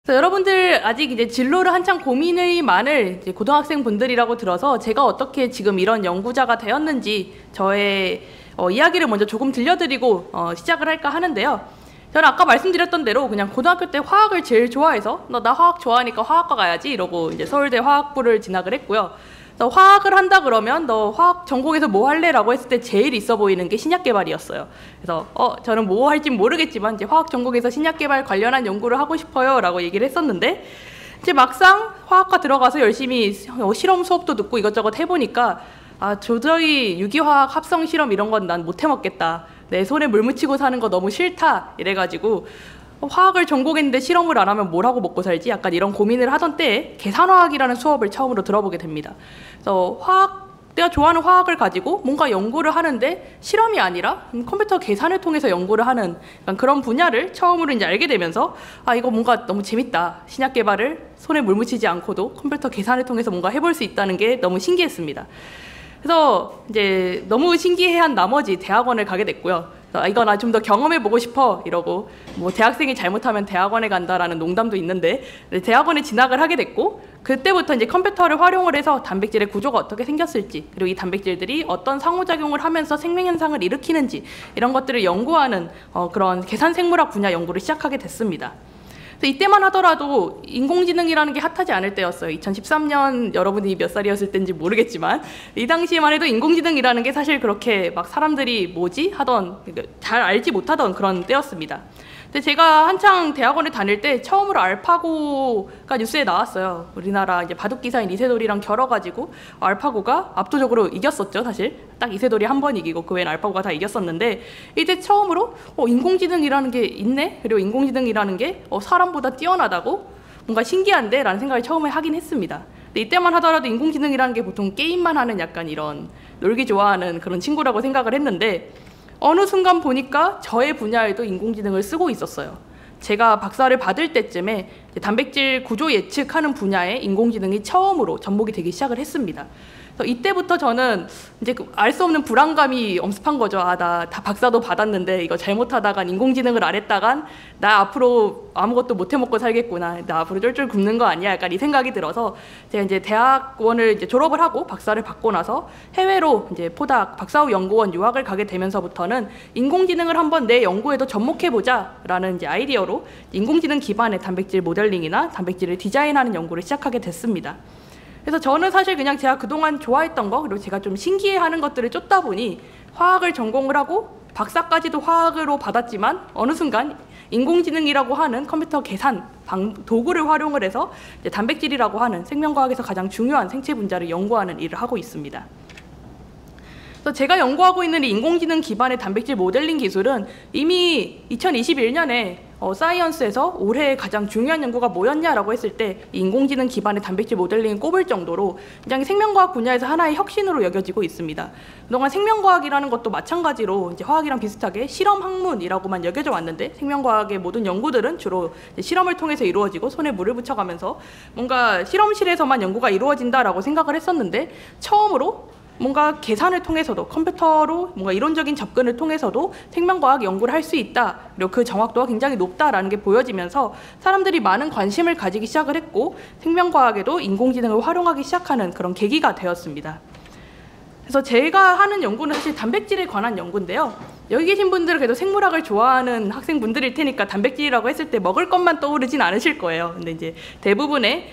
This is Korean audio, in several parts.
그래서 여러분들 아직 이제 진로를 한창 고민이 많을 이제 고등학생 분들이라고 들어서 제가 어떻게 지금 이런 연구자가 되었는지 저의 이야기를 먼저 조금 들려드리고 시작을 할까 하는데요. 저는 아까 말씀드렸던 대로 그냥 고등학교 때 화학을 제일 좋아해서 나 화학 좋아하니까 화학과 가야지 이러고 이제 서울대 화학부를 진학을 했고요. 그래서 화학을 한다 그러면 너 화학 전공에서 뭐 할래? 라고 했을 때 제일 있어 보이는 게 신약 개발이었어요. 그래서 저는 뭐 할진 모르겠지만 이제 화학 전공에서 신약 개발 관련한 연구를 하고 싶어요 라고 얘기를 했었는데 이제 막상 화학과 들어가서 열심히 실험 수업도 듣고 이것저것 해보니까 도저히 유기화학 합성 실험 이런 건 난 못 해먹겠다. 내 손에 물 묻히고 사는 거 너무 싫다 이래가지고 화학을 전공했는데 실험을 안 하면 뭘 하고 먹고 살지? 약간 이런 고민을 하던 때에 계산화학이라는 수업을 처음으로 들어보게 됩니다. 그래서 내가 좋아하는 화학을 가지고 뭔가 연구를 하는데 실험이 아니라 컴퓨터 계산을 통해서 연구를 하는 그런 분야를 처음으로 이제 알게 되면서 이거 뭔가 너무 재밌다. 신약 개발을 손에 물 묻히지 않고도 컴퓨터 계산을 통해서 뭔가 해볼 수 있다는 게 너무 신기했습니다. 그래서 이제 너무 신기해한 나머지 대학원을 가게 됐고요. 이거 나 좀 더 경험해보고 싶어 이러고 뭐 대학생이 잘못하면 대학원에 간다라는 농담도 있는데 대학원에 진학을 하게 됐고 그때부터 이제 컴퓨터를 활용을 해서 단백질의 구조가 어떻게 생겼을지 그리고 이 단백질들이 어떤 상호작용을 하면서 생명현상을 일으키는지 이런 것들을 연구하는 그런 계산생물학 분야 연구를 시작하게 됐습니다. 이때만 하더라도 인공지능이라는 게 핫하지 않을 때였어요. 2013년 여러분이 몇 살이었을 때인지 모르겠지만 이 당시에만 해도 인공지능이라는 게 사실 그렇게 막 사람들이 뭐지? 하던 잘 알지 못하던 그런 때였습니다. 근데 제가 한창 대학원에 다닐 때 처음으로 알파고가 뉴스에 나왔어요. 우리나라 이제 바둑기사인 이세돌이랑 겨뤄가지고 알파고가 압도적으로 이겼었죠. 사실 딱 이세돌이 한 번 이기고 그 외엔 알파고가 다 이겼었는데 이제 처음으로 인공지능이라는 게 있네? 그리고 인공지능이라는 게 사람보다 뛰어나다고? 뭔가 신기한데? 라는 생각을 처음에 하긴 했습니다. 근데 이때만 하더라도 인공지능이라는 게 보통 게임만 하는 약간 이런 놀기 좋아하는 그런 친구라고 생각을 했는데 어느 순간 보니까 저의 분야에도 인공지능을 쓰고 있었어요. 제가 박사를 받을 때쯤에 단백질 구조 예측하는 분야에 인공지능이 처음으로 접목이 되기 시작을 했습니다. 그래서 이때부터 저는 이제 알 수 없는 불안감이 엄습한 거죠. 나 다 박사도 받았는데 이거 잘못하다간 인공지능을 안 했다간 나 앞으로 아무것도 못 해먹고 살겠구나. 나 앞으로 쫄쫄 굶는 거 아니야? 약간 이 생각이 들어서 제가 이제 대학원을 이제 졸업을 하고 박사를 받고 나서 해외로 이제 포닥 박사후 연구원 유학을 가게 되면서부터는 인공지능을 한번 내 연구에도 접목해보자라는 이제 아이디어로 인공지능 기반의 단백질 모델링이나 단백질을 디자인하는 연구를 시작하게 됐습니다. 그래서 저는 사실 그냥 제가 그동안 좋아했던 거 그리고 제가 좀 신기해하는 것들을 쫓다 보니 화학을 전공을 하고 박사까지도 화학으로 받았지만 어느 순간 인공지능이라고 하는 컴퓨터 계산 도구를 활용을 해서 이제 단백질이라고 하는 생명과학에서 가장 중요한 생체 분자를 연구하는 일을 하고 있습니다. 그래서 제가 연구하고 있는 이 인공지능 기반의 단백질 모델링 기술은 이미 2021년에 사이언스에서 올해 가장 중요한 연구가 뭐였냐라고 했을 때 인공지능 기반의 단백질 모델링을 꼽을 정도로 굉장히 생명과학 분야에서 하나의 혁신으로 여겨지고 있습니다. 그동안 생명과학이라는 것도 마찬가지로 이제 화학이랑 비슷하게 실험학문이라고만 여겨져 왔는데 생명과학의 모든 연구들은 주로 실험을 통해서 이루어지고 손에 물을 붙여가면서 뭔가 실험실에서만 연구가 이루어진다라고 생각을 했었는데 처음으로 뭔가 계산을 통해서도 컴퓨터로 뭔가 이론적인 접근을 통해서도 생명과학 연구를 할 수 있다. 그리고 그 정확도가 굉장히 높다라는 게 보여지면서 사람들이 많은 관심을 가지기 시작을 했고 생명과학에도 인공지능을 활용하기 시작하는 그런 계기가 되었습니다. 그래서 제가 하는 연구는 사실 단백질에 관한 연구인데요. 여기 계신 분들은 그래도 생물학을 좋아하는 학생분들일 테니까 단백질이라고 했을 때 먹을 것만 떠오르진 않으실 거예요. 근데 이제 대부분의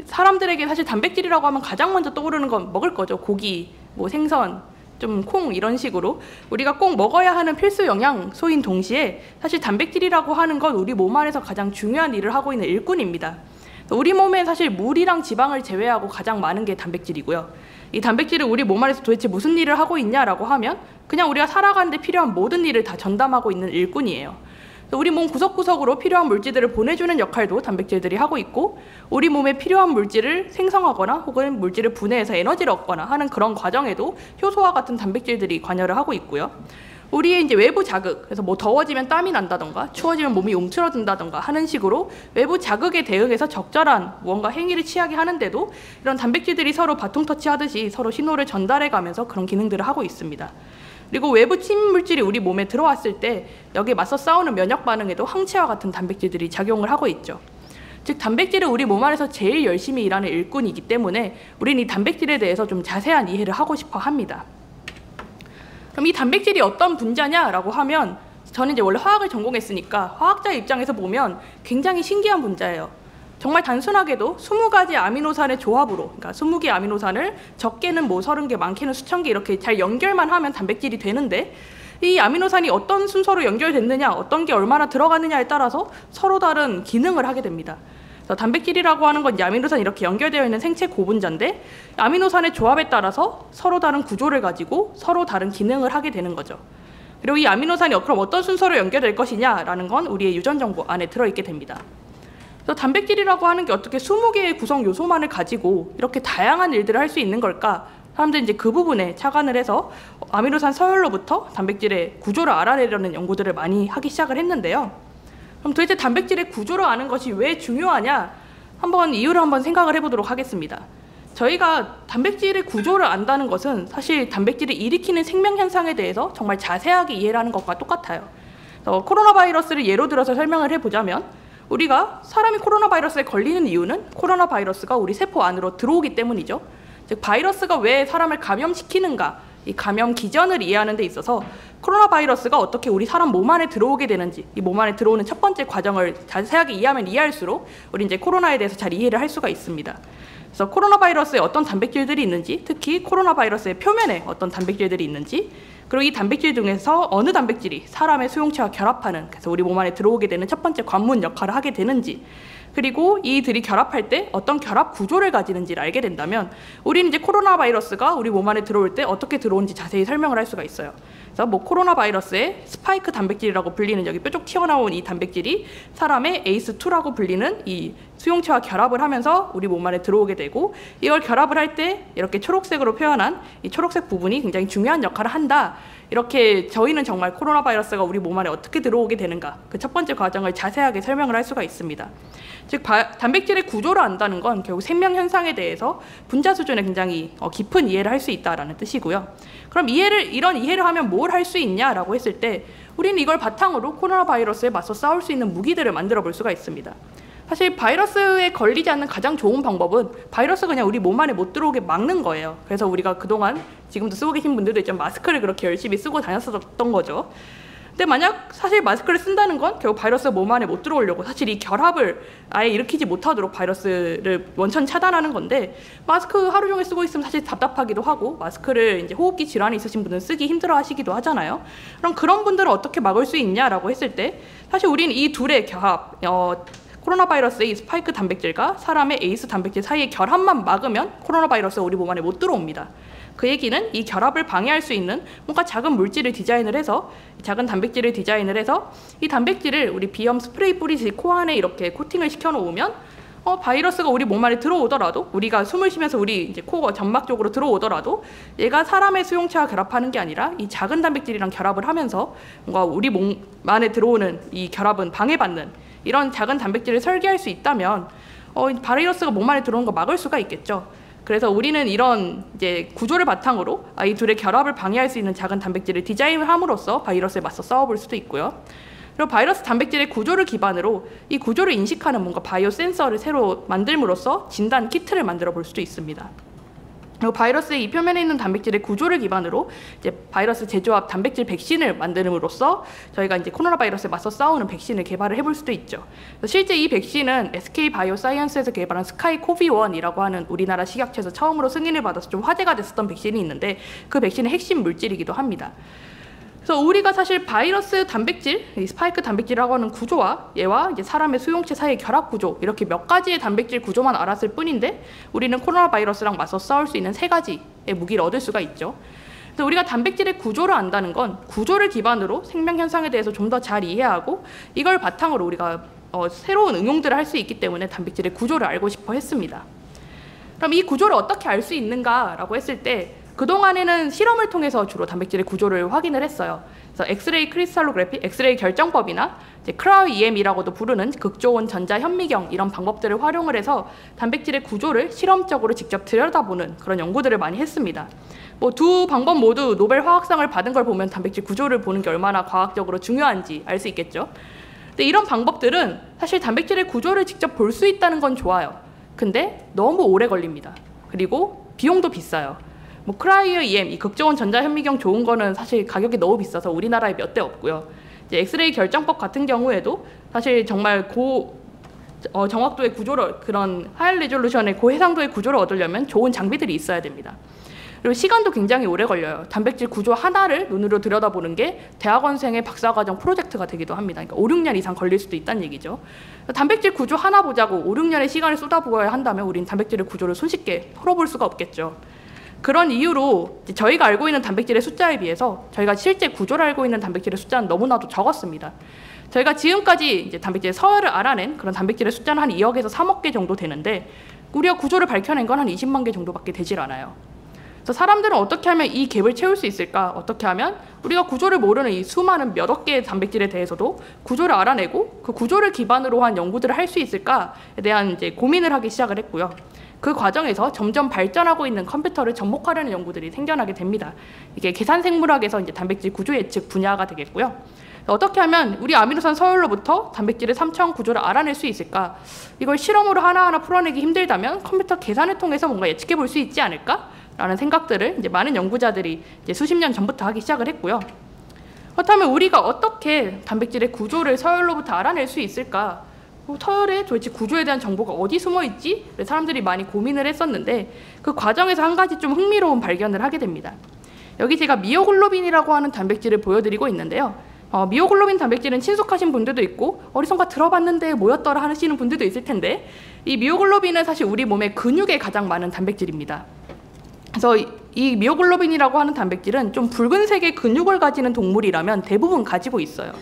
사람들에게 사실 단백질이라고 하면 가장 먼저 떠오르는 건 먹을 거죠. 고기, 뭐 생선, 좀 콩 이런 식으로 우리가 꼭 먹어야 하는 필수 영양소인 동시에 사실 단백질이라고 하는 건 우리 몸 안에서 가장 중요한 일을 하고 있는 일꾼입니다. 우리 몸에 사실 물이랑 지방을 제외하고 가장 많은 게 단백질이고요. 이 단백질은 우리 몸 안에서 도대체 무슨 일을 하고 있냐라고 하면 그냥 우리가 살아가는데 필요한 모든 일을 다 전담하고 있는 일꾼이에요. 우리 몸 구석구석으로 필요한 물질들을 보내주는 역할도 단백질들이 하고 있고 우리 몸에 필요한 물질을 생성하거나 혹은 물질을 분해해서 에너지를 얻거나 하는 그런 과정에도 효소와 같은 단백질들이 관여를 하고 있고요. 우리의 이제 외부 자극, 그래서 뭐 더워지면 땀이 난다던가 추워지면 몸이 움츠러든다던가 하는 식으로 외부 자극에 대응해서 적절한 무언가 행위를 취하게 하는데도 이런 단백질들이 서로 바통 터치하듯이 서로 신호를 전달해 가면서 그런 기능들을 하고 있습니다. 그리고 외부 침입 물질이 우리 몸에 들어왔을 때 여기에 맞서 싸우는 면역 반응에도 항체와 같은 단백질들이 작용을 하고 있죠. 즉 단백질은 우리 몸 안에서 제일 열심히 일하는 일꾼이기 때문에 우리는 이 단백질에 대해서 좀 자세한 이해를 하고 싶어 합니다. 그럼 이 단백질이 어떤 분자냐라고 하면 저는 이제 원래 화학을 전공했으니까 화학자 입장에서 보면 굉장히 신기한 분자예요. 정말 단순하게도 20가지 아미노산의 조합으로, 그러니까 20개 아미노산을 적게는 뭐 30개, 많게는 수천 개 이렇게 잘 연결만 하면 단백질이 되는데, 이 아미노산이 어떤 순서로 연결됐느냐, 어떤 게 얼마나 들어가느냐에 따라서 서로 다른 기능을 하게 됩니다. 그래서 단백질이라고 하는 건 이 아미노산이 이렇게 연결되어 있는 생체 고분자인데, 아미노산의 조합에 따라서 서로 다른 구조를 가지고 서로 다른 기능을 하게 되는 거죠. 그리고 이 아미노산이 그럼 어떤 순서로 연결될 것이냐라는 건 우리의 유전 정보 안에 들어있게 됩니다. 그래서 단백질이라고 하는 게 어떻게 20개의 구성 요소만을 가지고 이렇게 다양한 일들을 할 수 있는 걸까? 사람들이 이제 그 부분에 착안을 해서 아미노산 서열로부터 단백질의 구조를 알아내려는 연구들을 많이 하기 시작을 했는데요. 그럼 도대체 단백질의 구조를 아는 것이 왜 중요하냐? 이유를 한번 생각을 해보도록 하겠습니다. 저희가 단백질의 구조를 안다는 것은 사실 단백질이 일으키는 생명현상에 대해서 정말 자세하게 이해를 하는 것과 똑같아요. 코로나 바이러스를 예로 들어서 설명을 해보자면, 우리가 사람이 코로나 바이러스에 걸리는 이유는 코로나 바이러스가 우리 세포 안으로 들어오기 때문이죠. 즉 바이러스가 왜 사람을 감염시키는가, 이 감염 기전을 이해하는 데 있어서 코로나 바이러스가 어떻게 우리 사람 몸 안에 들어오게 되는지, 이 몸 안에 들어오는 첫 번째 과정을 자세하게 이해하면 이해할수록 우리 이제 코로나에 대해서 잘 이해를 할 수가 있습니다. 그래서 코로나 바이러스에 어떤 단백질들이 있는지, 특히 코로나 바이러스의 표면에 어떤 단백질들이 있는지, 그리고 이 단백질 중에서 어느 단백질이 사람의 수용체와 결합하는, 그래서 우리 몸 안에 들어오게 되는 첫 번째 관문 역할을 하게 되는지, 그리고 이들이 결합할 때 어떤 결합 구조를 가지는지를 알게 된다면 우리는 이제 코로나 바이러스가 우리 몸 안에 들어올 때 어떻게 들어오는지 자세히 설명을 할 수가 있어요. 그래서 뭐 코로나 바이러스의 스파이크 단백질이라고 불리는 여기 뾰족 튀어나온 이 단백질이 사람의 ACE2라고 불리는 이 수용체와 결합을 하면서 우리 몸 안에 들어오게 되고, 이걸 결합을 할 때 이렇게 초록색으로 표현한 이 초록색 부분이 굉장히 중요한 역할을 한다. 이렇게 저희는 정말 코로나 바이러스가 우리 몸 안에 어떻게 들어오게 되는가, 그 첫 번째 과정을 자세하게 설명을 할 수가 있습니다. 즉 단백질의 구조를 안다는 건 결국 생명 현상에 대해서 분자 수준에 굉장히 깊은 이해를 할 수 있다라는 뜻이고요. 그럼 이런 이해를 하면 뭘 할 수 있냐라고 했을 때 우리는 이걸 바탕으로 코로나 바이러스에 맞서 싸울 수 있는 무기들을 만들어 볼 수가 있습니다. 사실 바이러스에 걸리지 않는 가장 좋은 방법은 바이러스가 그냥 우리 몸 안에 못 들어오게 막는 거예요. 그래서 우리가 그동안 지금도 쓰고 계신 분들도 있지만 마스크를 그렇게 열심히 쓰고 다녔었던 거죠. 근데 만약 사실 마스크를 쓴다는 건 결국 바이러스가 몸 안에 못 들어오려고 사실 이 결합을 아예 일으키지 못하도록 바이러스를 원천 차단하는 건데, 마스크 하루 종일 쓰고 있으면 사실 답답하기도 하고 마스크를 이제 호흡기 질환이 있으신 분들은 쓰기 힘들어 하시기도 하잖아요. 그럼 그런 분들은 어떻게 막을 수 있냐라고 했을 때 사실 우리는 이 둘의 결합, 코로나 바이러스의 이 스파이크 단백질과 사람의 에이스 단백질 사이의 결합만 막으면 코로나 바이러스가 우리 몸 안에 못 들어옵니다. 그 얘기는 이 결합을 방해할 수 있는 뭔가 작은 물질을 디자인을 해서, 작은 단백질을 디자인을 해서 이 단백질을 우리 비염 스프레이 뿌리듯이 코 안에 이렇게 코팅을 시켜 놓으면 바이러스가 우리 몸 안에 들어오더라도, 우리가 숨을 쉬면서 우리 이제 코 점막 쪽으로 들어오더라도 얘가 사람의 수용체와 결합하는 게 아니라 이 작은 단백질이랑 결합을 하면서 뭔가 우리 몸 안에 들어오는 이 결합은 방해받는 이런 작은 단백질을 설계할 수 있다면 바이러스가 몸 안에 들어오는 거 막을 수가 있겠죠. 그래서 우리는 이런 이제 구조를 바탕으로 이 둘의 결합을 방해할 수 있는 작은 단백질을 디자인함으로써 바이러스에 맞서 싸워볼 수도 있고요. 그리고 바이러스 단백질의 구조를 기반으로 이 구조를 인식하는 뭔가 바이오 센서를 새로 만들므로써 진단 키트를 만들어 볼 수도 있습니다. 그리고 바이러스의 이 표면에 있는 단백질의 구조를 기반으로 이제 바이러스 제조합 단백질 백신을 만듦으로써 저희가 이제 코로나 바이러스에 맞서 싸우는 백신을 개발을 해볼 수도 있죠. 실제 이 백신은 SK 바이오사이언스에서 개발한 스카이코비1이라고 하는 우리나라 식약처에서 처음으로 승인을 받아서 좀 화제가 됐었던 백신이 있는데, 그 백신의 핵심 물질이기도 합니다. 그래서 우리가 사실 바이러스 단백질, 이 스파이크 단백질이라고 하는 구조와 얘와 이제 사람의 수용체 사이의 결합 구조, 이렇게 몇 가지의 단백질 구조만 알았을 뿐인데 우리는 코로나 바이러스랑 맞서 싸울 수 있는 3가지의 무기를 얻을 수가 있죠. 그래서 우리가 단백질의 구조를 안다는 건 구조를 기반으로 생명 현상에 대해서 좀 더 잘 이해하고 이걸 바탕으로 우리가 새로운 응용들을 할 수 있기 때문에 단백질의 구조를 알고 싶어 했습니다. 그럼 이 구조를 어떻게 알 수 있는가라고 했을 때 그동안에는 실험을 통해서 주로 단백질의 구조를 확인을 했어요. 그래서 엑스레이 크리스탈로그래피, 엑스레이 결정법이나 이제 크라이엠이라고도 부르는 극초온 전자 현미경, 이런 방법들을 활용을 해서 단백질의 구조를 실험적으로 직접 들여다보는 그런 연구들을 많이 했습니다. 두 방법 모두 노벨 화학상을 받은 걸 보면 단백질 구조를 보는 게 얼마나 과학적으로 중요한지 알 수 있겠죠. 근데 이런 방법들은 사실 단백질의 구조를 직접 볼 수 있다는 건 좋아요. 근데 너무 오래 걸립니다. 그리고 비용도 비싸요. 뭐 크라이어 EM, 이 극저온 전자현미경 좋은 거는 사실 가격이 너무 비싸서 우리나라에 몇 대 없고요. 이제 엑스레이 결정법 같은 경우에도 사실 정말 정확도의 구조를, 그런 하이 레졸루션의 고해상도의 구조를 얻으려면 좋은 장비들이 있어야 됩니다. 그리고 시간도 굉장히 오래 걸려요. 단백질 구조 하나를 눈으로 들여다보는 게 대학원생의 박사과정 프로젝트가 되기도 합니다. 그러니까 5, 6년 이상 걸릴 수도 있다는 얘기죠. 단백질 구조 하나 보자고 5, 6년의 시간을 쏟아부어야 한다면 우린 단백질의 구조를 손쉽게 풀어볼 수가 없겠죠. 그런 이유로 저희가 알고 있는 단백질의 숫자에 비해서 저희가 실제 구조를 알고 있는 단백질의 숫자는 너무나도 적었습니다. 저희가 지금까지 이제 단백질의 서열을 알아낸 그런 단백질의 숫자는 한 2억에서 3억 개 정도 되는데 우리가 구조를 밝혀낸 건 한 20만 개 정도밖에 되질 않아요. 그래서 사람들은 어떻게 하면 이 갭을 채울 수 있을까? 어떻게 하면 우리가 구조를 모르는 이 수많은 몇억 개의 단백질에 대해서도 구조를 알아내고 그 구조를 기반으로 한 연구들을 할 수 있을까에 대한 이제 고민을 하기 시작을 했고요. 그 과정에서 점점 발전하고 있는 컴퓨터를 접목하려는 연구들이 생겨나게 됩니다. 이게 계산생물학에서 이제 단백질 구조 예측 분야가 되겠고요. 어떻게 하면 우리 아미노산 서열로부터 단백질의 3차원 구조를 알아낼 수 있을까? 이걸 실험으로 하나하나 풀어내기 힘들다면 컴퓨터 계산을 통해서 뭔가 예측해 볼 수 있지 않을까? 라는 생각들을 이제 많은 연구자들이 이제 수십 년 전부터 하기 시작을 했고요. 그렇다면 우리가 어떻게 단백질의 구조를 서열로부터 알아낼 수 있을까? 서열의 도대체 구조에 대한 정보가 어디 숨어 있지? 사람들이 많이 고민을 했었는데 그 과정에서 한 가지 좀 흥미로운 발견을 하게 됩니다. 여기 제가 미오글로빈이라고 하는 단백질을 보여드리고 있는데요. 미오글로빈 단백질은 친숙하신 분들도 있고 어디선가 들어봤는데 뭐였더라 하시는 분들도 있을 텐데 이 미오글로빈은 사실 우리 몸의 근육에 가장 많은 단백질입니다. 그래서 이 미오글로빈이라고 하는 단백질은 좀 붉은색의 근육을 가지는 동물이라면 대부분 가지고 있어요.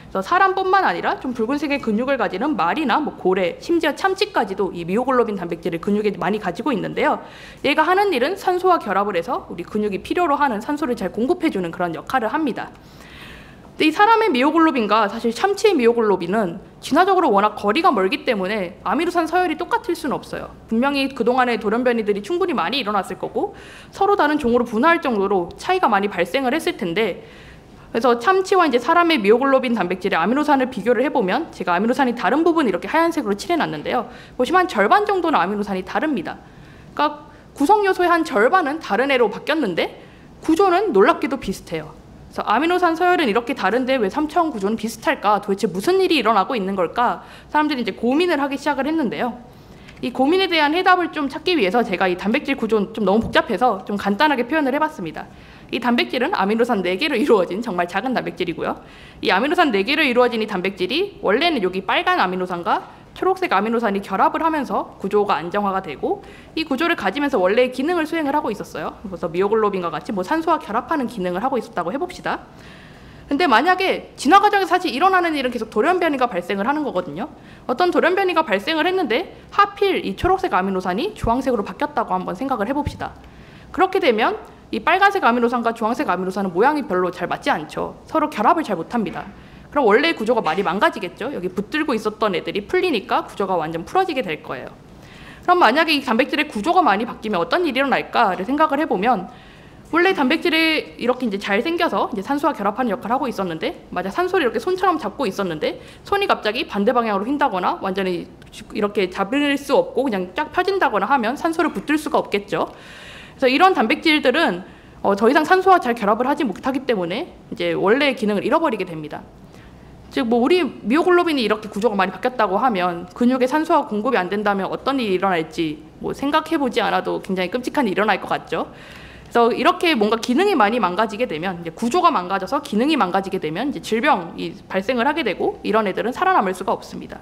그래서 사람뿐만 아니라 좀 붉은색의 근육을 가지는 말이나 뭐 고래, 심지어 참치까지도 이 미오글로빈 단백질을 근육에 많이 가지고 있는데요. 얘가 하는 일은 산소와 결합을 해서 우리 근육이 필요로 하는 산소를 잘 공급해주는 그런 역할을 합니다. 근데 이 사람의 미오글로빈과 사실 참치의 미오글로빈은 진화적으로 워낙 거리가 멀기 때문에 아미노산 서열이 똑같을 수는 없어요. 분명히 그동안의 돌연변이들이 충분히 많이 일어났을 거고 서로 다른 종으로 분화할 정도로 차이가 많이 발생을 했을 텐데 그래서 참치와 이제 사람의 미오글로빈 단백질의 아미노산을 비교를 해보면 제가 아미노산이 다른 부분 이렇게 하얀색으로 칠해놨는데요. 보시면 한 절반 정도는 아미노산이 다릅니다. 그러니까 구성 요소의 한 절반은 다른 애로 바뀌었는데 구조는 놀랍게도 비슷해요. 그래서 아미노산 서열은 이렇게 다른데 왜 3차원 구조는 비슷할까? 도대체 무슨 일이 일어나고 있는 걸까? 사람들이 이제 고민을 하기 시작을 했는데요. 이 고민에 대한 해답을 좀 찾기 위해서 제가 이 단백질 구조는 좀 너무 복잡해서 좀 간단하게 표현을 해봤습니다. 이 단백질은 아미노산 4개로 이루어진 정말 작은 단백질이고요. 이 아미노산 4개로 이루어진 이 단백질이 원래는 여기 빨간 아미노산과 초록색 아미노산이 결합을 하면서 구조가 안정화가 되고 이 구조를 가지면서 원래의 기능을 수행을 하고 있었어요. 그래서 미오글로빈과 같이 뭐 산소와 결합하는 기능을 하고 있었다고 해봅시다. 근데 만약에 진화 과정에서 사실 일어나는 일은 계속 돌연변이가 발생을 하는 거거든요. 어떤 돌연변이가 발생을 했는데 하필 이 초록색 아미노산이 주황색으로 바뀌었다고 한번 생각을 해봅시다. 그렇게 되면 이 빨간색 아미노산과 주황색 아미노산은 모양이 별로 잘 맞지 않죠. 서로 결합을 잘 못합니다. 그럼 원래의 구조가 많이 망가지겠죠. 여기 붙들고 있었던 애들이 풀리니까 구조가 완전 풀어지게 될 거예요. 그럼 만약에 이 단백질의 구조가 많이 바뀌면 어떤 일이 일어날까를 생각을 해보면 원래 단백질이 이렇게 이제 잘 생겨서 이제 산소와 결합하는 역할을 하고 있었는데 맞아 산소를 이렇게 손처럼 잡고 있었는데 손이 갑자기 반대 방향으로 휜다거나 완전히 이렇게 잡을 수 없고 그냥 쫙 펴진다거나 하면 산소를 붙들 수가 없겠죠. 그래서 이런 단백질들은 더 이상 산소와 잘 결합을 하지 못하기 때문에 이제 원래의 기능을 잃어버리게 됩니다. 즉 뭐 우리 미오글로빈이 이렇게 구조가 많이 바뀌었다고 하면 근육에 산소가 공급이 안 된다면 어떤 일이 일어날지 뭐 생각해보지 않아도 굉장히 끔찍한 일이 일어날 것 같죠. 그래서 이렇게 뭔가 기능이 많이 망가지게 되면 이제 구조가 망가져서 기능이 망가지게 되면 이제 질병이 발생을 하게 되고 이런 애들은 살아남을 수가 없습니다.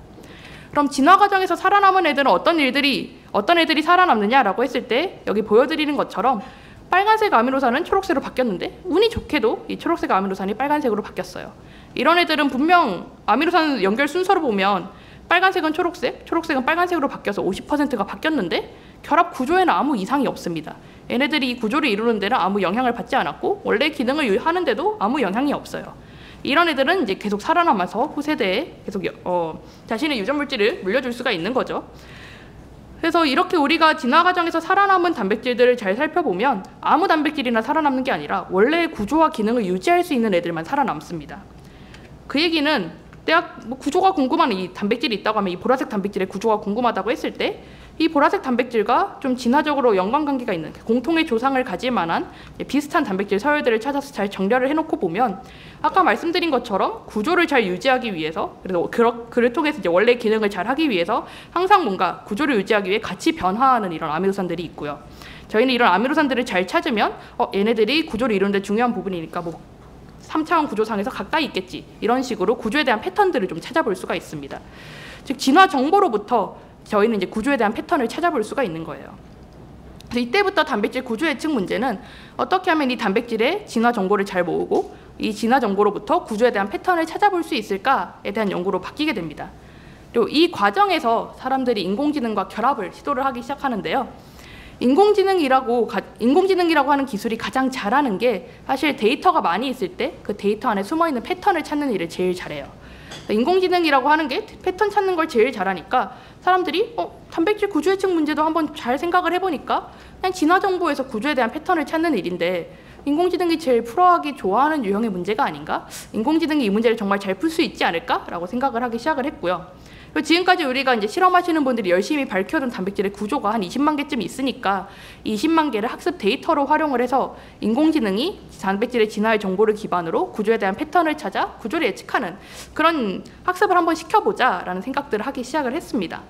그럼 진화 과정에서 살아남은 애들은 어떤 애들이 살아남느냐라고 했을 때 여기 보여드리는 것처럼 빨간색 아미노산은 초록색으로 바뀌었는데 운이 좋게도 이 초록색 아미노산이 빨간색으로 바뀌었어요. 이런 애들은 분명 아미노산 연결 순서로 보면 빨간색은 초록색, 초록색은 빨간색으로 바뀌어서 50%가 바뀌었는데 결합 구조에는 아무 이상이 없습니다. 얘네들이 이 구조를 이루는 데는 아무 영향을 받지 않았고 원래 기능을 하는데도 아무 영향이 없어요. 이런 애들은 이제 계속 살아남아서 후세대에 계속 자신의 유전 물질을 물려줄 수가 있는 거죠. 그래서 이렇게 우리가 진화 과정에서 살아남은 단백질들을 잘 살펴보면 아무 단백질이나 살아남는 게 아니라 원래의 구조와 기능을 유지할 수 있는 애들만 살아남습니다. 그 얘기는 내가 뭐 구조가 궁금한 이 단백질이 있다고 하면 이 보라색 단백질의 구조가 궁금하다고 했을 때 이 보라색 단백질과 좀 진화적으로 연관관계가 있는 공통의 조상을 가질 만한 비슷한 단백질 서열들을 찾아서 잘 정렬을 해놓고 보면 아까 말씀드린 것처럼 구조를 잘 유지하기 위해서 그래서 그를 통해서 이제 원래 기능을 잘 하기 위해서 항상 뭔가 구조를 유지하기 위해 같이 변화하는 이런 아미노산들이 있고요. 저희는 이런 아미노산들을 잘 찾으면 얘네들이 구조를 이루는 데 중요한 부분이니까 뭐 3차원 구조상에서 가까이 있겠지 이런 식으로 구조에 대한 패턴들을 좀 찾아볼 수가 있습니다. 즉 진화 정보로부터 저희는 이제 구조에 대한 패턴을 찾아볼 수가 있는 거예요. 그래서 이때부터 단백질 구조 예측 문제는 어떻게 하면 이 단백질의 진화 정보를 잘 모으고 이 진화 정보로부터 구조에 대한 패턴을 찾아볼 수 있을까에 대한 연구로 바뀌게 됩니다. 그리고 이 과정에서 사람들이 인공지능과 결합을 시도를 하기 시작하는데요. 인공지능이라고 하는 기술이 가장 잘하는 게 사실 데이터가 많이 있을 때 그 데이터 안에 숨어있는 패턴을 찾는 일을 제일 잘해요. 인공지능이라고 하는 게 패턴 찾는 걸 제일 잘하니까 사람들이 단백질 구조 예측 문제도 한번 잘 생각을 해보니까 그냥 진화 정보에서 구조에 대한 패턴을 찾는 일인데 인공지능이 제일 풀어하기 좋아하는 유형의 문제가 아닌가? 인공지능이 이 문제를 정말 잘 풀 수 있지 않을까라고 생각을 하기 시작을 했고요. 그리고 지금까지 우리가 이제 실험하시는 분들이 열심히 밝혀둔 단백질의 구조가 한 20만 개쯤 있으니까 이 20만 개를 학습 데이터로 활용을 해서 인공지능이 단백질의 진화의 정보를 기반으로 구조에 대한 패턴을 찾아 구조를 예측하는 그런 학습을 한번 시켜보자라는 생각들을 하기 시작을 했습니다.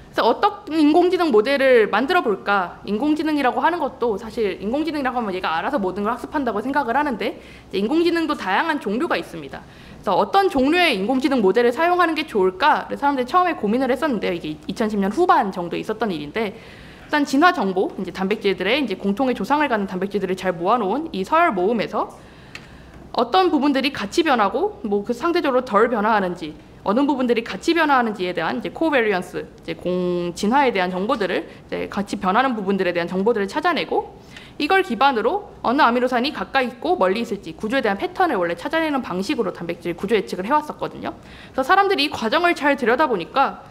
그래서 어떤 인공지능 모델을 만들어 볼까? 인공지능이라고 하는 것도 사실 인공지능이라고 하면 얘가 알아서 모든 걸 학습한다고 생각을 하는데 인공지능도 다양한 종류가 있습니다. 그래서 어떤 종류의 인공지능 모델을 사용하는 게 좋을까? 사람들이 처음에 고민을 했었는데요. 이게 2010년 후반 정도에 있었던 일인데 일단 진화 정보, 이제 단백질들의 이제 공통의 조상을 갖는 단백질들을 잘 모아놓은 이 서열 모음에서 어떤 부분들이 같이 변하고 뭐 그 상대적으로 덜 변화하는지 어느 부분들이 같이 변화하는지에 대한 이제 코베리언스, 이제 진화에 대한 정보들을 이제 같이 변하는 부분들에 대한 정보들을 찾아내고 이걸 기반으로 어느 아미노산이 가까이 있고 멀리 있을지 구조에 대한 패턴을 원래 찾아내는 방식으로 단백질 구조 예측을 해왔었거든요. 그래서 사람들이 이 과정을 잘 들여다보니까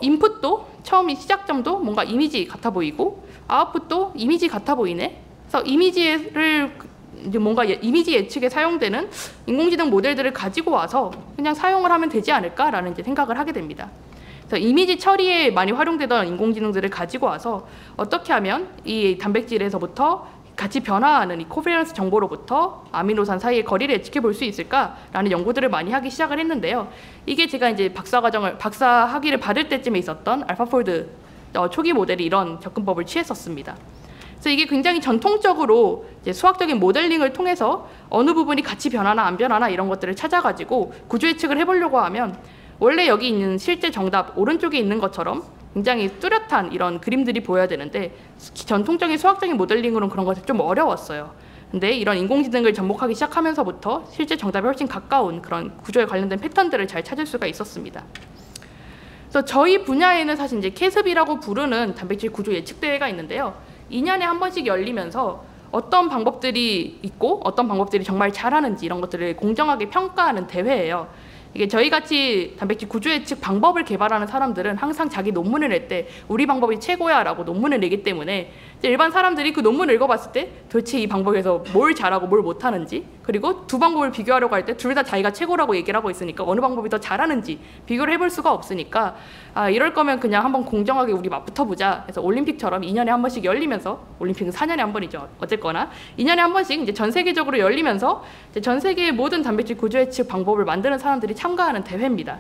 인풋도 처음 시작점도 뭔가 이미지 같아 보이고 아웃풋도 이미지 같아 보이네. 그래서 이미지를 이제 뭔가 이미지 예측에 사용되는 인공지능 모델들을 가지고 와서 그냥 사용을 하면 되지 않을까라는 이제 생각을 하게 됩니다. 그래서 이미지 처리에 많이 활용되던 인공지능들을 가지고 와서 어떻게 하면 이 단백질에서부터 같이 변화하는 이 코베리언스 정보로부터 아미노산 사이의 거리를 예측해 볼 수 있을까라는 연구들을 많이 하기 시작을 했는데요. 이게 제가 이제 박사 학위를 받을 때쯤에 있었던 알파폴드 초기 모델이 이런 접근법을 취했었습니다. 그래서 이게 굉장히 전통적으로 이제 수학적인 모델링을 통해서 어느 부분이 같이 변하나 안 변하나 이런 것들을 찾아가지고 구조 예측을 해보려고 하면 원래 여기 있는 실제 정답 오른쪽에 있는 것처럼 굉장히 뚜렷한 이런 그림들이 보여야 되는데 전통적인 수학적인 모델링으로는 그런 것이 좀 어려웠어요. 근데 이런 인공지능을 접목하기 시작하면서부터 실제 정답에 훨씬 가까운 그런 구조에 관련된 패턴들을 잘 찾을 수가 있었습니다. 그래서 저희 분야에는 사실 이제 캐습이라고 부르는 단백질 구조 예측 대회가 있는데요. 2년에 한 번씩 열리면서 어떤 방법들이 있고 어떤 방법들이 정말 잘하는지 이런 것들을 공정하게 평가하는 대회예요. 이게 저희같이 단백질 구조 예측 방법을 개발하는 사람들은 항상 자기 논문을 낼 때 우리 방법이 최고야 라고 논문을 내기 때문에 일반 사람들이 그 논문을 읽어봤을 때 도대체 이 방법에서 뭘 잘하고 뭘 못하는지 그리고 두 방법을 비교하려고 할 때 둘 다 자기가 최고라고 얘기를 하고 있으니까 어느 방법이 더 잘하는지 비교를 해볼 수가 없으니까 이럴 거면 그냥 한번 공정하게 우리 맞붙어보자. 그래서 올림픽처럼 2년에 한 번씩 열리면서 올림픽은 4년에 한 번이죠. 어쨌거나 2년에 한 번씩 이제 전 세계적으로 열리면서 이제 전 세계의 모든 단백질 구조 예측 방법을 만드는 사람들이 참가하는 대회입니다.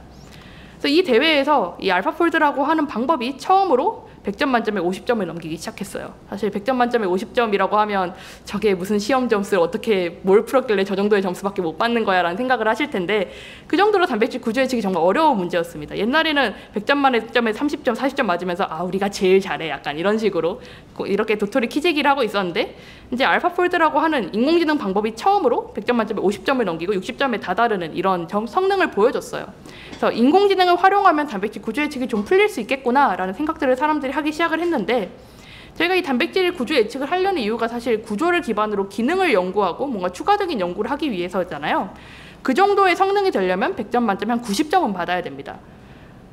그래서 이 대회에서 이 알파폴드라고 하는 방법이 처음으로 100점 만점에 50점을 넘기기 시작했어요. 사실 100점 만점에 50점이라고 하면 저게 무슨 시험 점수를 어떻게 뭘 풀었길래 저 정도의 점수밖에 못 받는 거야 라는 생각을 하실 텐데 그 정도로 단백질 구조 예측이 정말 어려운 문제였습니다. 옛날에는 100점 만점에 30점, 40점 맞으면서 우리가 제일 잘해 약간 이런 식으로 이렇게 도토리 키재기를 하고 있었는데 이제 알파폴드라고 하는 인공지능 방법이 처음으로 100점 만점에 50점을 넘기고 60점에 다다르는 이런 성능을 보여줬어요. 그래서 인공지능을 활용하면 단백질 구조 예측이 좀 풀릴 수 있겠구나라는 생각들을 사람들이 하기 시작을 했는데 저희가 이 단백질 구조 예측을 하려는 이유가 사실 구조를 기반으로 기능을 연구하고 뭔가 추가적인 연구를 하기 위해서잖아요. 그 정도의 성능이 되려면 100점 만점에 한 90점은 받아야 됩니다.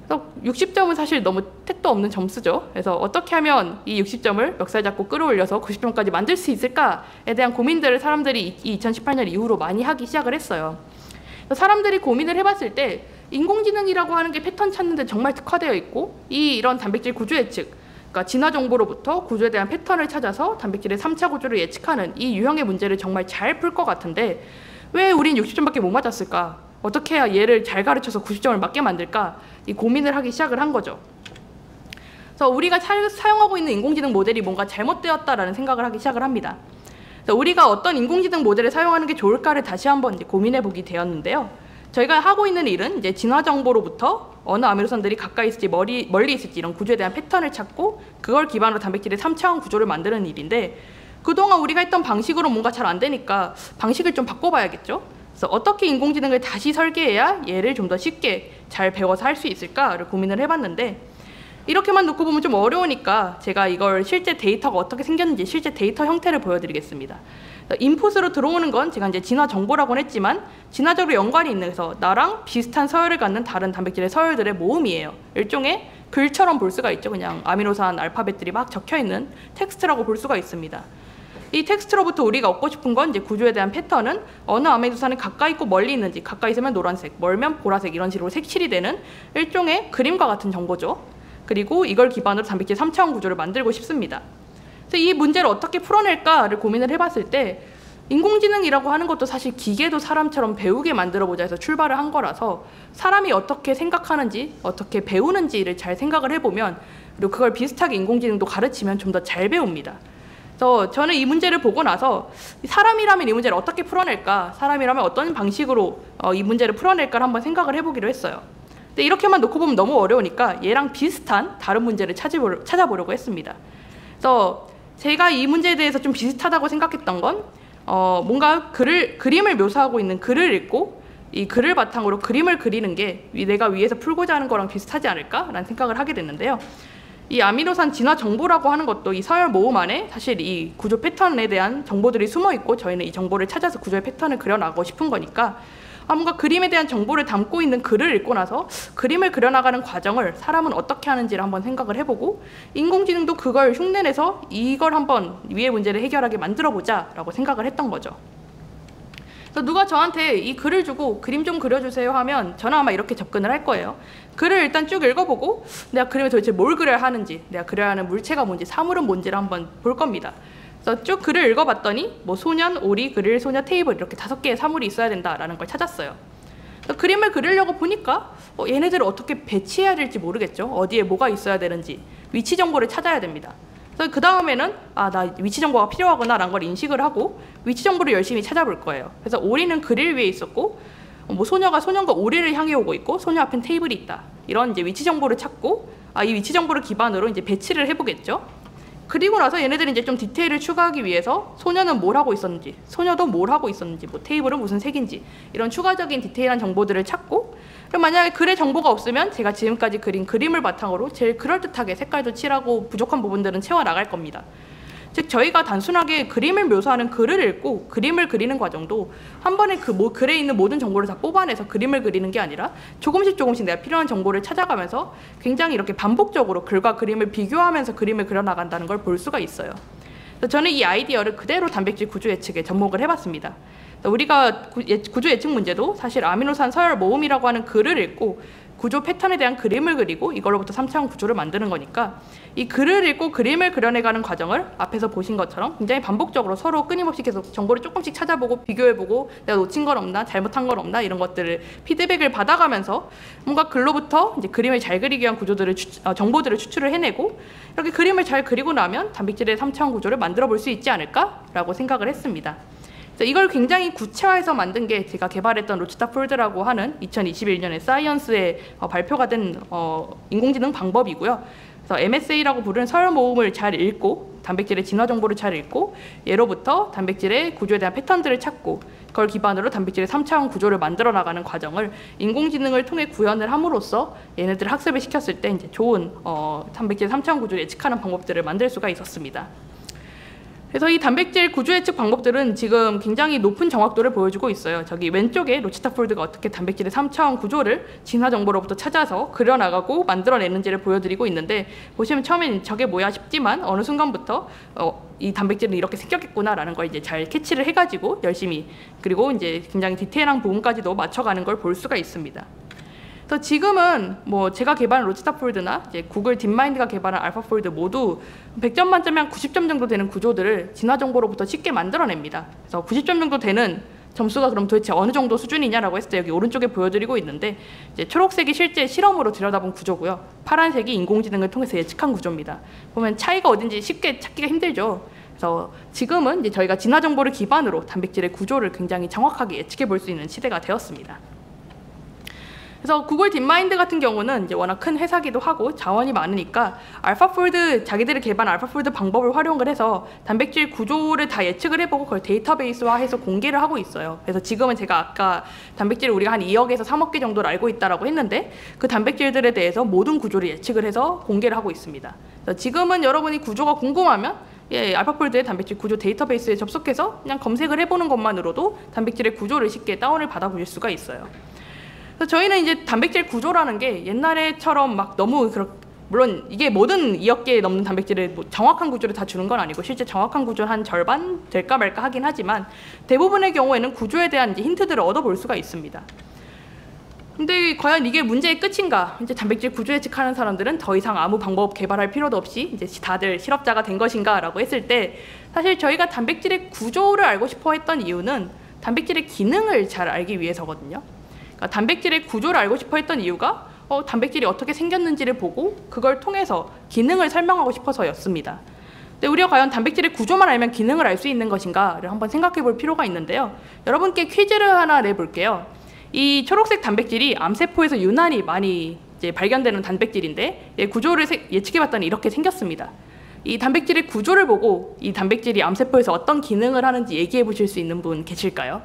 그래서 60점은 사실 너무 택도 없는 점수죠. 그래서 어떻게 하면 이 60점을 멱살 잡고 끌어올려서 90점까지 만들 수 있을까에 대한 고민들을 사람들이 2018년 이후로 많이 하기 시작을 했어요. 사람들이 고민을 해봤을 때 인공지능이라고 하는 게 패턴 찾는데 정말 특화되어 있고 이런 단백질 구조 예측, 그러니까 진화 정보로부터 구조에 대한 패턴을 찾아서 단백질의 3차 구조를 예측하는 이 유형의 문제를 정말 잘 풀 것 같은데 왜 우린 60점밖에 못 맞았을까? 어떻게 해야 얘를 잘 가르쳐서 90점을 맞게 만들까? 이 고민을 하기 시작을 한 거죠. 그래서 우리가 사용하고 있는 인공지능 모델이 뭔가 잘못되었다라는 생각을 하기 시작을 합니다. 그래서 우리가 어떤 인공지능 모델을 사용하는 게 좋을까를 다시 한번 고민해 보게 되었는데요. 저희가 하고 있는 일은 이제 진화 정보로부터 어느 아미노산들이 가까이 있을지 멀리 있을지 이런 구조에 대한 패턴을 찾고 그걸 기반으로 단백질의 3차원 구조를 만드는 일인데 그동안 우리가 했던 방식으로 뭔가 잘 안 되니까 방식을 좀 바꿔봐야겠죠. 그래서 어떻게 인공지능을 다시 설계해야 얘를 좀 더 쉽게 잘 배워서 할 수 있을까를 고민을 해봤는데 이렇게만 놓고 보면 좀 어려우니까 제가 이걸 실제 데이터가 어떻게 생겼는지 실제 데이터 형태를 보여드리겠습니다. 인풋으로 들어오는 건 제가 이제 진화 정보라고는 했지만 진화적으로 연관이 있는 그래서 나랑 비슷한 서열을 갖는 다른 단백질의 서열들의 모음이에요. 일종의 글처럼 볼 수가 있죠. 그냥 아미노산 알파벳들이 막 적혀 있는 텍스트라고 볼 수가 있습니다. 이 텍스트로부터 우리가 얻고 싶은 건 이제 구조에 대한 패턴은 어느 아미노산이 가까이 있고 멀리 있는지, 가까이 있으면 노란색, 멀면 보라색 이런 식으로 색칠이 되는 일종의 그림과 같은 정보죠. 그리고 이걸 기반으로 단백질 3차원 구조를 만들고 싶습니다. 그래서 이 문제를 어떻게 풀어낼까를 고민을 해봤을 때 인공지능이라고 하는 것도 사실 기계도 사람처럼 배우게 만들어보자 해서 출발을 한 거라서 사람이 어떻게 생각하는지, 어떻게 배우는지를 잘 생각을 해보면 그리고 그걸 비슷하게 인공지능도 가르치면 좀 더 잘 배웁니다. 그래서 저는 이 문제를 보고 나서 사람이라면 이 문제를 어떻게 풀어낼까, 사람이라면 어떤 방식으로 이 문제를 풀어낼까를 한번 생각을 해보기로 했어요. 근데 이렇게만 놓고 보면 너무 어려우니까 얘랑 비슷한 다른 문제를 찾아보려고 했습니다. 그래서 제가 이 문제에 대해서 좀 비슷하다고 생각했던 건 뭔가 그림을 묘사하고 있는 글을 읽고 이 글을 바탕으로 그림을 그리는 게 내가 위에서 풀고자 하는 거랑 비슷하지 않을까라는 생각을 하게 됐는데요. 이 아미노산 진화 정보라고 하는 것도 이 서열 모음 안에 사실 이 구조 패턴에 대한 정보들이 숨어 있고 저희는 이 정보를 찾아서 구조의 패턴을 그려나가고 싶은 거니까 뭔가 그림에 대한 정보를 담고 있는 글을 읽고 나서 그림을 그려나가는 과정을 사람은 어떻게 하는지를 한번 생각을 해보고 인공지능도 그걸 흉내내서 이걸 한번 위의 문제를 해결하게 만들어보자 라고 생각을 했던 거죠. 그래서 누가 저한테 이 글을 주고 그림 좀 그려주세요 하면 저는 아마 이렇게 접근을 할 거예요. 글을 일단 쭉 읽어보고 내가 그림에 도대체 뭘 그려야 하는지, 내가 그려야 하는 물체가 뭔지, 사물은 뭔지를 한번 볼 겁니다. 그래서 쭉 글을 읽어봤더니 뭐 소년, 오리, 그릴, 소녀, 테이블 이렇게 5개의 사물이 있어야 된다라는 걸 찾았어요. 그림을 그리려고 보니까 얘네들을 어떻게 배치해야 될지 모르겠죠. 어디에 뭐가 있어야 되는지 위치 정보를 찾아야 됩니다. 그래서 그 다음에는 나 위치 정보가 필요하구나 라는 걸 인식을 하고 위치 정보를 열심히 찾아볼 거예요. 그래서 오리는 그릴 위에 있었고 뭐 소녀가 소년과 오리를 향해 오고 있고 소녀 앞엔 테이블이 있다. 이런 이제 위치 정보를 찾고 이 위치 정보를 기반으로 이제 배치를 해보겠죠. 그리고 나서 얘네들이 이제 좀 디테일을 추가하기 위해서 소녀는 뭘 하고 있었는지, 소녀도 뭘 하고 있었는지, 뭐 테이블은 무슨 색인지 이런 추가적인 디테일한 정보들을 찾고 그럼 만약에 글의 정보가 없으면 제가 지금까지 그린 그림을 바탕으로 제일 그럴듯하게 색깔도 칠하고 부족한 부분들은 채워나갈 겁니다. 즉 저희가 단순하게 그림을 묘사하는 글을 읽고 그림을 그리는 과정도 한 번에 글에 있는 모든 정보를 다 뽑아내서 그림을 그리는 게 아니라 조금씩 내가 필요한 정보를 찾아가면서 굉장히 이렇게 반복적으로 글과 그림을 비교하면서 그림을 그려나간다는 걸 볼 수가 있어요. 그래서 저는 이 아이디어를 그대로 단백질 구조 예측에 접목을 해봤습니다. 우리가 구조 예측 문제도 사실 아미노산 서열 모음이라고 하는 글을 읽고 구조 패턴에 대한 그림을 그리고 이걸로부터 3차원 구조를 만드는 거니까 이 글을 읽고 그림을 그려내가는 과정을 앞에서 보신 것처럼 굉장히 반복적으로 서로 끊임없이 계속 정보를 조금씩 찾아보고 비교해보고 내가 놓친 건 없나 잘못한 건 없나 이런 것들을 피드백을 받아가면서 뭔가 글로부터 이제 그림을 잘 그리기 위한 정보들을 추출을 해내고 이렇게 그림을 잘 그리고 나면 단백질의 3차원 구조를 만들어 볼 수 있지 않을까라고 생각을 했습니다. 이걸 굉장히 구체화해서 만든 게 제가 개발했던 로치타폴드라고 하는 2021년에 사이언스에 발표가 된 인공지능 방법이고요. 그래서 MSA라고 부르는 서열 모음을 잘 읽고 단백질의 진화 정보를 잘 읽고 얘로부터 단백질의 구조에 대한 패턴들을 찾고 그걸 기반으로 단백질의 3차원 구조를 만들어 나가는 과정을 인공지능을 통해 구현을 함으로써 얘네들을 학습을 시켰을 때 이제 좋은 단백질 3차원 구조를 예측하는 방법들을 만들 수가 있었습니다. 그래서 이 단백질 구조 예측 방법들은 지금 굉장히 높은 정확도를 보여주고 있어요. 저기 왼쪽에 로치타폴드가 어떻게 단백질의 3차원 구조를 진화 정보로부터 찾아서 그려나가고 만들어내는지를 보여드리고 있는데 보시면 처음엔 저게 뭐야 싶지만 어느 순간부터 이 단백질은 이렇게 생겼겠구나라는 걸 이제 잘 캐치를 해가지고 열심히 그리고 이제 굉장히 디테일한 부분까지도 맞춰가는 걸 볼 수가 있습니다. 그래서 지금은 뭐 제가 개발한 로치타폴드나 이제 구글 딥마인드가 개발한 알파폴드 모두 100점 만점에 한 90점 정도 되는 구조들을 진화 정보로부터 쉽게 만들어냅니다. 그래서 90점 정도 되는 점수가 그럼 도대체 어느 정도 수준이냐라고 했을 때 여기 오른쪽에 보여드리고 있는데 이제 초록색이 실제 실험으로 들여다본 구조고요. 파란색이 인공지능을 통해서 예측한 구조입니다. 보면 차이가 어딘지 쉽게 찾기가 힘들죠. 그래서 지금은 이제 저희가 진화 정보를 기반으로 단백질의 구조를 굉장히 정확하게 예측해 볼 수 있는 시대가 되었습니다. 그래서 구글 딥마인드 같은 경우는 이제 워낙 큰 회사기도 하고 자원이 많으니까 알파폴드 자기들이 개발한 알파폴드 방법을 활용을 해서 단백질 구조를 다 예측을 해보고 그걸 데이터베이스화해서 공개를 하고 있어요. 그래서 지금은 제가 아까 단백질을 우리가 한 2억에서 3억 개 정도를 알고 있다라고 했는데 그 단백질들에 대해서 모든 구조를 예측을 해서 공개를 하고 있습니다. 그래서 지금은 여러분이 구조가 궁금하면 알파폴드의 단백질 구조 데이터베이스에 접속해서 그냥 검색을 해보는 것만으로도 단백질의 구조를 쉽게 다운을 받아보실 수가 있어요. 그래서 저희는 이제 단백질 구조라는 게 옛날에처럼 막 너무 물론 이게 모든 2억 개 넘는 단백질의 뭐 정확한 구조를 다 주는 건 아니고 실제 정확한 구조는 한 절반 될까 말까 하긴 하지만 대부분의 경우에는 구조에 대한 이제 힌트들을 얻어볼 수가 있습니다. 근데 과연 이게 문제의 끝인가? 이제 단백질 구조 예측하는 사람들은 더 이상 아무 방법 개발할 필요도 없이 이제 다들 실업자가 된 것인가라고 했을 때 사실 저희가 단백질의 구조를 알고 싶어 했던 이유는 단백질의 기능을 잘 알기 위해서거든요. 단백질의 구조를 알고 싶어 했던 이유가 단백질이 어떻게 생겼는지를 보고 그걸 통해서 기능을 설명하고 싶어서였습니다. 근데 우리가 과연 단백질의 구조만 알면 기능을 알 수 있는 것인가를 한번 생각해 볼 필요가 있는데요. 여러분께 퀴즈를 하나 내볼게요. 이 초록색 단백질이 암세포에서 유난히 많이 이제 발견되는 단백질인데 구조를 예측해 봤더니 이렇게 생겼습니다. 이 단백질의 구조를 보고 이 단백질이 암세포에서 어떤 기능을 하는지 얘기해 보실 수 있는 분 계실까요?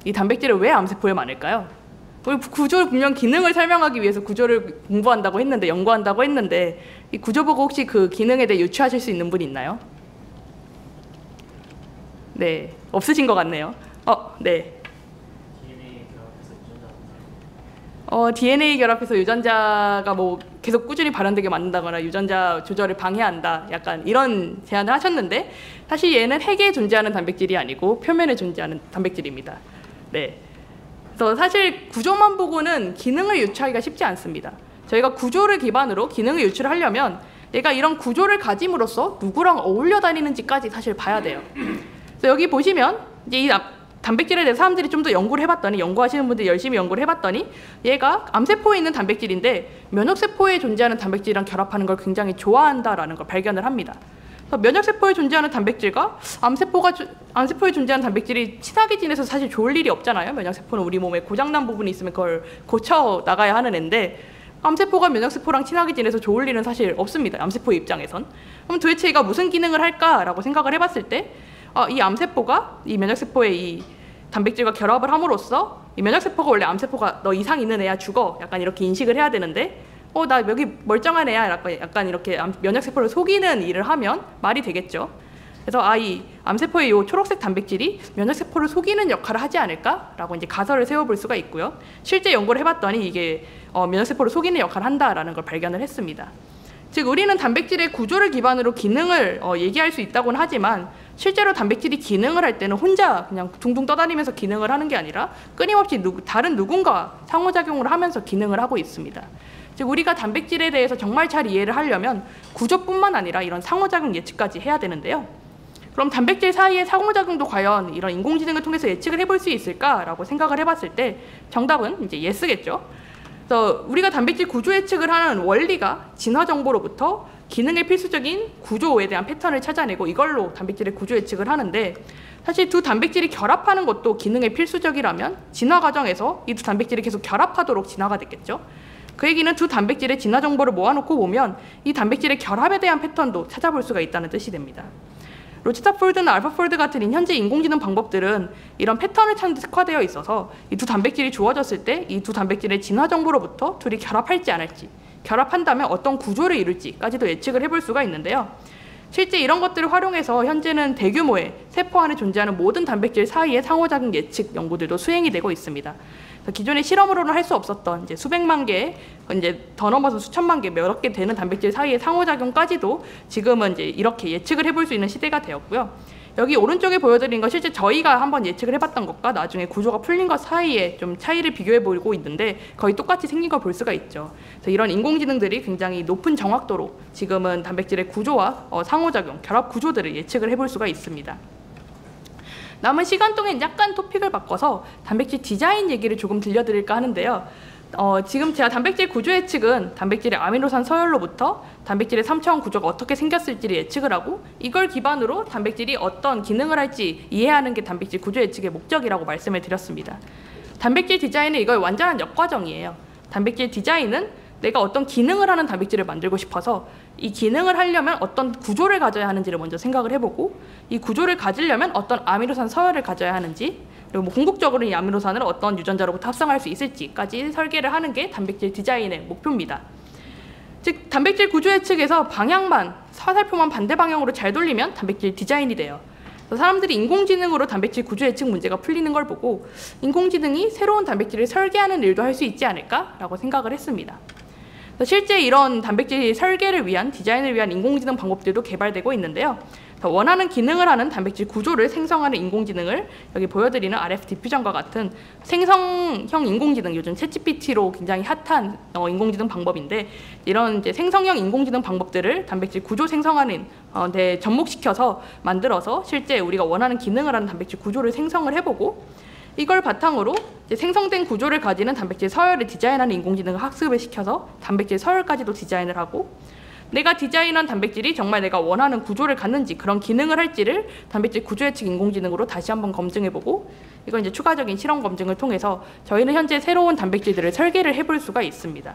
이 단백질은 왜 암세포에 많을까요? 우리 구조를 분명 기능을 설명하기 위해서 구조를 공부한다고 했는데 연구한다고 했는데 이 구조 보고 혹시 그 기능에 대해 유추하실 수 있는 분 있나요? 네, 없으신 것 같네요. 네. DNA 결합해서 유전자가 뭐 계속 꾸준히 발현되게 만든다거나 유전자 조절을 방해한다 약간 이런 제안을 하셨는데 사실 얘는 핵에 존재하는 단백질이 아니고 표면에 존재하는 단백질입니다. 네. 그래서 사실 구조만 보고는 기능을 유추하기가 쉽지 않습니다. 저희가 구조를 기반으로 기능을 유추를 하려면 얘가 이런 구조를 가짐으로써 누구랑 어울려 다니는지까지 사실 봐야 돼요. 그래서 여기 보시면 이제 이 단백질에 대해서 사람들이 좀 더 연구를 해봤더니 연구하시는 분들이 열심히 연구를 해봤더니 얘가 암세포에 있는 단백질인데 면역세포에 존재하는 단백질이랑 결합하는 걸 굉장히 좋아한다라는 걸 발견을 합니다. 면역세포에 존재하는 단백질과 암세포에 존재하는 단백질이 친하게 지내서 사실 좋을 일이 없잖아요. 면역세포는 우리 몸에 고장난 부분이 있으면 그걸 고쳐 나가야 하는 앤데 암세포가 면역세포랑 친하게 지내서 좋을 일은 사실 없습니다. 암세포의 입장에선. 그럼 도대체 얘가 무슨 기능을 할까라고 생각을 해봤을 때 이 암세포가 이 면역세포의 이 단백질과 결합을 함으로써 이 면역세포가 원래 암세포가 너 이상 있는 애야 죽어 약간 이렇게 인식을 해야 되는데 나 여기 멀쩡한 애야 약간 이렇게 면역세포를 속이는 일을 하면 말이 되겠죠. 그래서 이 암세포의 이 초록색 단백질이 면역세포를 속이는 역할을 하지 않을까라고 이제 가설을 세워볼 수가 있고요. 실제 연구를 해봤더니 이게 면역세포를 속이는 역할을 한다라는 걸 발견을 했습니다. 즉 우리는 단백질의 구조를 기반으로 기능을 얘기할 수 있다고는 하지만 실제로 단백질이 기능을 할 때는 혼자 그냥 둥둥 떠다니면서 기능을 하는 게 아니라 끊임없이 다른 누군가 상호작용을 하면서 기능을 하고 있습니다. 즉 우리가 단백질에 대해서 정말 잘 이해를 하려면 구조뿐만 아니라 이런 상호작용 예측까지 해야 되는데요. 그럼 단백질 사이의 상호작용도 과연 이런 인공지능을 통해서 예측을 해볼 수 있을까라고 생각을 해봤을 때 정답은 이제 예스겠죠. 그래서 우리가 단백질 구조 예측을 하는 원리가 진화 정보로부터 기능의 필수적인 구조에 대한 패턴을 찾아내고 이걸로 단백질의 구조 예측을 하는데 사실 두 단백질이 결합하는 것도 기능의 필수적이라면 진화 과정에서 이 두 단백질이 계속 결합하도록 진화가 됐겠죠. 그 얘기는 두 단백질의 진화 정보를 모아놓고 보면 이 단백질의 결합에 대한 패턴도 찾아볼 수가 있다는 뜻이 됩니다. 로치타폴드나 알파폴드 같은 현재 인공지능 방법들은 이런 패턴을 찾는 데 특화되어 있어서 이 두 단백질이 주어졌을 때 이 두 단백질의 진화 정보로부터 둘이 결합할지 안 할지, 결합한다면 어떤 구조를 이룰지까지도 예측을 해볼 수가 있는데요. 실제 이런 것들을 활용해서 현재는 대규모의 세포 안에 존재하는 모든 단백질 사이의 상호작용 예측 연구들도 수행이 되고 있습니다. 기존의 실험으로는 할 수 없었던 이제 수백만 개, 이제 더 넘어서 수천만 개, 몇 개 되는 단백질 사이의 상호작용까지도 지금은 이제 이렇게 예측을 해볼 수 있는 시대가 되었고요. 여기 오른쪽에 보여드린 건 실제 저희가 한번 예측을 해봤던 것과 나중에 구조가 풀린 것 사이에 좀 차이를 비교해 보고 있는데 거의 똑같이 생긴 걸 볼 수가 있죠. 그래서 이런 인공지능들이 굉장히 높은 정확도로 지금은 단백질의 구조와 상호작용, 결합 구조들을 예측을 해볼 수가 있습니다. 남은 시간 동안 약간 토픽을 바꿔서 단백질 디자인 얘기를 조금 들려드릴까 하는데요. 지금 제가 단백질 구조 예측은 단백질의 아미노산 서열로부터 단백질의 3차원 구조가 어떻게 생겼을지를 예측을 하고 이걸 기반으로 단백질이 어떤 기능을 할지 이해하는 게 단백질 구조 예측의 목적이라고 말씀을 드렸습니다. 단백질 디자인은 이걸 완전한 역과정이에요. 단백질 디자인은 내가 어떤 기능을 하는 단백질을 만들고 싶어서 이 기능을 하려면 어떤 구조를 가져야 하는지를 먼저 생각을 해보고 이 구조를 가지려면 어떤 아미노산 서열을 가져야 하는지 그리고 뭐 궁극적으로 이 아미노산을 어떤 유전자로부터 합성할 수 있을지까지 설계를 하는 게 단백질 디자인의 목표입니다. 즉 단백질 구조 예측에서 방향만, 화살표만 반대 방향으로 잘 돌리면 단백질 디자인이 돼요. 사람들이 인공지능으로 단백질 구조 예측 문제가 풀리는 걸 보고 인공지능이 새로운 단백질을 설계하는 일도 할 수 있지 않을까라고 생각을 했습니다. 실제 이런 단백질 설계를 위한, 디자인을 위한 인공지능 방법들도 개발되고 있는데요. 원하는 기능을 하는 단백질 구조를 생성하는 인공지능을 여기 보여드리는 RF 디퓨전과 같은 생성형 인공지능, 요즘 챗GPT로 굉장히 핫한 인공지능 방법인데 이런 이제 생성형 인공지능 방법들을 단백질 구조 생성하는 데 접목시켜서 만들어서 실제 우리가 원하는 기능을 하는 단백질 구조를 생성을 해보고 이걸 바탕으로 이제 생성된 구조를 가지는 단백질 서열을 디자인하는 인공지능을 학습을 시켜서 단백질 서열까지도 디자인을 하고 내가 디자인한 단백질이 정말 내가 원하는 구조를 갖는지 그런 기능을 할지를 단백질 구조 예측 인공지능으로 다시 한번 검증해보고 이건 이제 추가적인 실험 검증을 통해서 저희는 현재 새로운 단백질들을 설계를 해볼 수가 있습니다.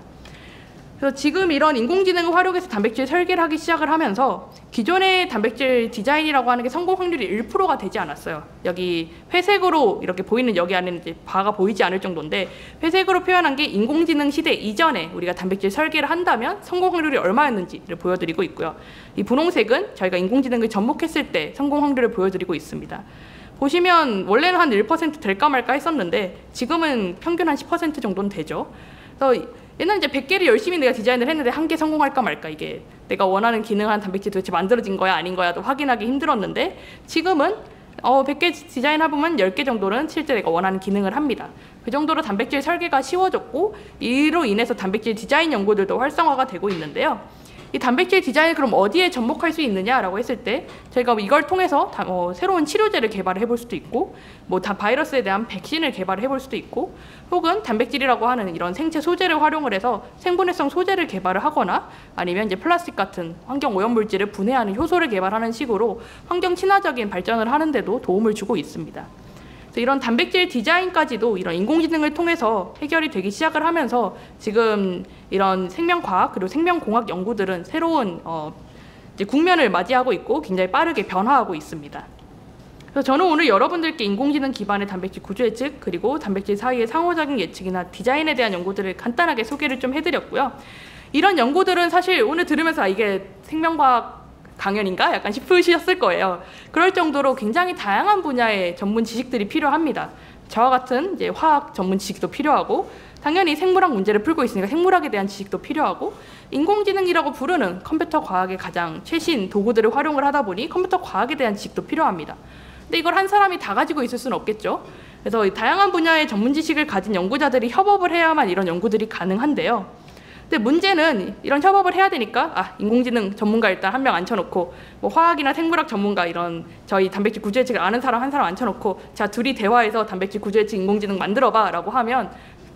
그래서 지금 이런 인공지능을 활용해서 단백질 설계를 하기 시작을 하면서 기존의 단백질 디자인이라고 하는 게 성공 확률이 1%가 되지 않았어요. 여기 회색으로 이렇게 보이는 여기 안에는 이제 바가 보이지 않을 정도인데 회색으로 표현한 게 인공지능 시대 이전에 우리가 단백질 설계를 한다면 성공 확률이 얼마였는지를 보여드리고 있고요. 이 분홍색은 저희가 인공지능을 접목했을 때 성공 확률을 보여드리고 있습니다. 보시면 원래는 한 1% 될까 말까 했었는데 지금은 평균 한 10% 정도는 되죠. 그래서 옛날에 이제 100개를 열심히 내가 디자인을 했는데 한 개 성공할까 말까 이게 내가 원하는 기능한 단백질이 도대체 만들어진 거야 아닌 거야도 확인하기 힘들었는데 지금은 100개 디자인해보면 10개 정도는 실제 내가 원하는 기능을 합니다. 그 정도로 단백질 설계가 쉬워졌고 이로 인해서 단백질 디자인 연구들도 활성화가 되고 있는데요. 이 단백질 디자인을 그럼 어디에 접목할 수 있느냐라고 했을 때 저희가 이걸 통해서 새로운 치료제를 개발해 볼 수도 있고 뭐 바이러스에 대한 백신을 개발해 볼 수도 있고 혹은 단백질이라고 하는 이런 생체 소재를 활용을 해서 생분해성 소재를 개발을 하거나 아니면 이제 플라스틱 같은 환경 오염 물질을 분해하는 효소를 개발하는 식으로 환경 친화적인 발전을 하는 데도 도움을 주고 있습니다. 이런 단백질 디자인까지도 이런 인공지능을 통해서 해결이 되기 시작을 하면서 지금 이런 생명과학 그리고 생명공학 연구들은 새로운 이제 국면을 맞이하고 있고 굉장히 빠르게 변화하고 있습니다. 그래서 저는 오늘 여러분들께 인공지능 기반의 단백질 구조 예측 그리고 단백질 사이의 상호작용 예측이나 디자인에 대한 연구들을 간단하게 소개를 좀 해드렸고요. 이런 연구들은 사실 오늘 들으면서 이게 생명과학 강연인가? 약간 싶으셨을 거예요. 그럴 정도로 굉장히 다양한 분야의 전문 지식들이 필요합니다. 저와 같은 이제 화학 전문 지식도 필요하고 당연히 생물학 문제를 풀고 있으니까 생물학에 대한 지식도 필요하고 인공지능이라고 부르는 컴퓨터 과학의 가장 최신 도구들을 활용을 하다 보니 컴퓨터 과학에 대한 지식도 필요합니다. 근데 이걸 한 사람이 다 가지고 있을 수는 없겠죠. 그래서 다양한 분야의 전문 지식을 가진 연구자들이 협업을 해야만 이런 연구들이 가능한데요. 근데 문제는 이런 협업을 해야 되니까 인공지능 전문가 일단 한 명 앉혀놓고 뭐 화학이나 생물학 전문가 이런 저희 단백질 구조 예측을 아는 사람 한 사람 앉혀놓고 자 둘이 대화해서 단백질 구조 예측 인공지능 만들어봐 라고 하면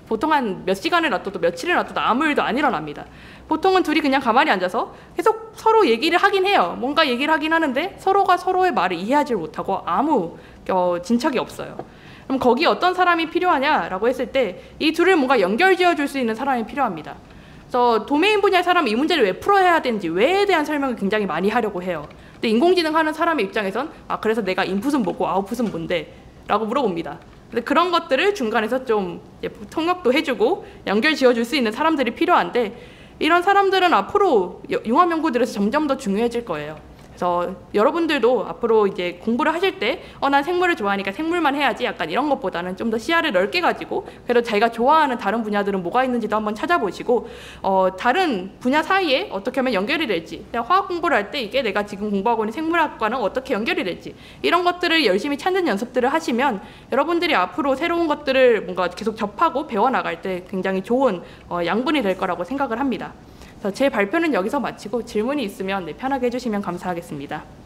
보통 한 몇 시간을 놔둬도 며칠을 놔둬도 아무 일도 안 일어납니다. 보통은 둘이 그냥 가만히 앉아서 계속 서로 얘기를 하긴 해요. 뭔가 얘기를 하긴 하는데 서로가 서로의 말을 이해하지 못하고 아무 진척이 없어요. 그럼 거기에 어떤 사람이 필요하냐라고 했을 때 이 둘을 뭔가 연결지어 줄 수 있는 사람이 필요합니다. 그래서 도메인 분야의 사람이 이 문제를 왜 풀어야 되는지 왜에 대한 설명을 굉장히 많이 하려고 해요. 근데 인공지능 하는 사람의 입장에선 그래서 내가 인풋은 뭐고 아웃풋은 뭔데? 라고 물어봅니다. 근데 그런 것들을 중간에서 좀 통역도 해주고 연결 지어줄 수 있는 사람들이 필요한데 이런 사람들은 앞으로 융합 연구들에서 점점 더 중요해질 거예요. 그래서 여러분들도 앞으로 이제 공부를 하실 때 난 생물을 좋아하니까 생물만 해야지 약간 이런 것보다는 좀 더 시야를 넓게 가지고 그래도 자기가 좋아하는 다른 분야들은 뭐가 있는지도 한번 찾아보시고 다른 분야 사이에 어떻게 하면 연결이 될지, 그냥 화학 공부를 할 때 이게 내가 지금 공부하고 있는 생물학과는 어떻게 연결이 될지 이런 것들을 열심히 찾는 연습들을 하시면 여러분들이 앞으로 새로운 것들을 뭔가 계속 접하고 배워나갈 때 굉장히 좋은 양분이 될 거라고 생각을 합니다. 제 발표는 여기서 마치고 질문이 있으면 편하게 해주시면 감사하겠습니다.